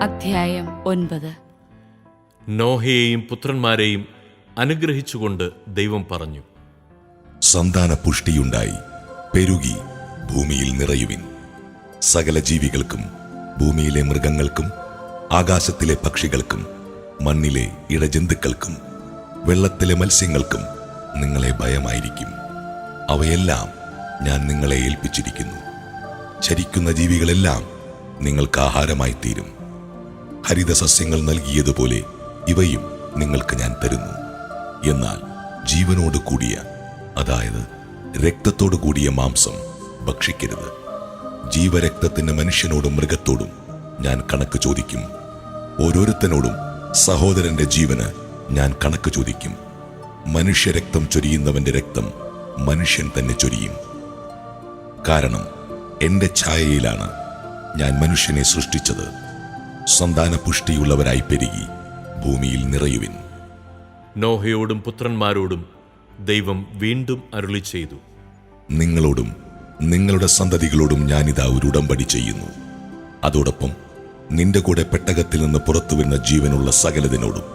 അധ്യായം 9. നോഹയെയും പുത്രന്മാരെയും അനുഗ്രഹിച്ചുകൊണ്ട് ദൈവം പറഞ്ഞു, സന്താന പുഷ്ടിയുണ്ടായി പെരുകി ഭൂമിയിൽ നിറയുവിൻ. സകല ജീവികൾക്കും, ഭൂമിയിലെ മൃഗങ്ങൾക്കും, ആകാശത്തിലെ പക്ഷികൾക്കും, മണ്ണിലെ ഇഴജന്തുക്കൾക്കും, വെള്ളത്തിലെ മത്സ്യങ്ങൾക്കും നിങ്ങളെ ഭയമായിരിക്കും. അവയെല്ലാം ഞാൻ നിങ്ങളെ ഏൽപ്പിച്ചിരിക്കുന്നു. ചരിക്കുന്ന ജീവികളെല്ലാം നിങ്ങൾക്ക് ആഹാരമായി തീരും. ഹരിതസസ്യങ്ങൾ നൽകിയതുപോലെ ഇവയും നിങ്ങൾക്ക് ഞാൻ തരുന്നു. എന്നാൽ ജീവനോട് കൂടിയ, അതായത് രക്തത്തോടു കൂടിയ മാംസം ഭക്ഷിക്കരുത്. ജീവരക്തത്തിന് മനുഷ്യനോടും മൃഗത്തോടും ഞാൻ കണക്ക് ചോദിക്കും. ഓരോരുത്തനോടും സഹോദരന്റെ ജീവന് ഞാൻ കണക്ക് ചോദിക്കും. മനുഷ്യരക്തം ചൊരിയുന്നവന്റെ രക്തം മനുഷ്യൻ തന്നെ ചൊരിയും. കാരണം എന്റെ ഛായയിലാണ് ഞാൻ മനുഷ്യനെ സൃഷ്ടിച്ചത്. സന്താന പുഷ്ടിയുള്ളവരായി പെരുകി ഭൂമിയിൽ നിറയുവിൻ. നോഹയോടും പുത്രന്മാരോടും ദൈവം വീണ്ടും അരുളി ചെയ്തു, നിങ്ങളോടും നിങ്ങളുടെ സന്തതികളോടും ഞാനിതാ ഒരു ഉടമ്പടി ചെയ്യുന്നു. അതോടൊപ്പം നിന്റെ കൂടെ പെട്ടകത്തിൽ നിന്ന് പുറത്തുവരുന്ന ജീവനുള്ള സകലതിനോടും,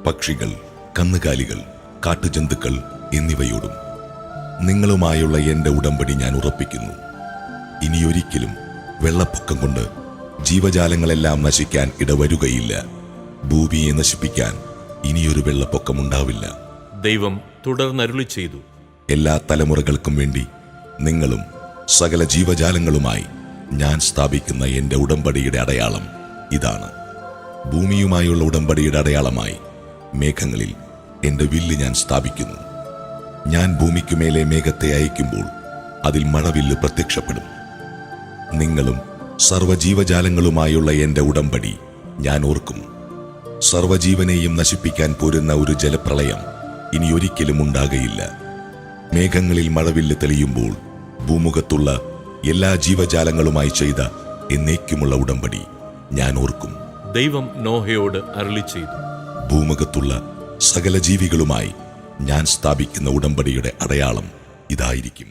പക്ഷികൾ, കന്നുകാലികൾ, കാട്ടുജന്തുക്കൾ എന്നിവയോടും നിങ്ങളുമായുള്ള എന്റെ ഉടമ്പടി ഞാൻ ഉറപ്പിക്കുന്നു. ഇനിയൊരിക്കലും വെള്ളപ്പൊക്കം കൊണ്ട് ജീവജാലങ്ങളെല്ലാം നശിക്കാൻ ഇടവരുകയില്ല. ഭൂമിയെ നശിപ്പിക്കാൻ ഇനിയൊരു വെള്ളപ്പൊക്കമുണ്ടാവില്ല. ദൈവം തുടർന്നരുളി ചെയ്തു, എല്ലാ തലമുറകൾക്കും വേണ്ടി നിങ്ങളും സകല ജീവജാലങ്ങളുമായി ഞാൻ സ്ഥാപിക്കുന്ന എന്റെ ഉടമ്പടിയുടെ അടയാളം ഇതാണ്. ഭൂമിയുമായുള്ള ഉടമ്പടിയുടെ അടയാളമായി മേഘങ്ങളിൽ എന്റെ വില്ല് ഞാൻ സ്ഥാപിക്കുന്നു. ഞാൻ ഭൂമിക്കുമേലെ മേഘത്തെ അയക്കുമ്പോൾ അതിൽ മഴവില്ല് പ്രത്യക്ഷപ്പെടും. നിങ്ങളും സർവ്വജീവജാലങ്ങളുമായുള്ള എന്റെ ഉടമ്പടി ഞാൻ ഓർക്കും. സർവ്വജീവനെയും നശിപ്പിക്കാൻ പോരുന്ന ഒരു ജലപ്രളയം ഇനിയൊരിക്കലും ഉണ്ടാകയില്ല. മേഘങ്ങളിൽ മഴവില്ല് തെളിയുമ്പോൾ ഭൂമുഖത്തുള്ള എല്ലാ ജീവജാലങ്ങളുമായി ചെയ്ത എന്നേക്കുമുള്ള ഉടമ്പടി ഞാൻ ഓർക്കും. ദൈവം നോഹയോട് അരുളി ചെയ്തു, ഭൂമുഖത്തുള്ള സകല ജീവികളുമായി ഞാൻ സ്ഥാപിക്കുന്ന ഉടമ്പടിയുടെ അടയാളം ഇതായിരിക്കും.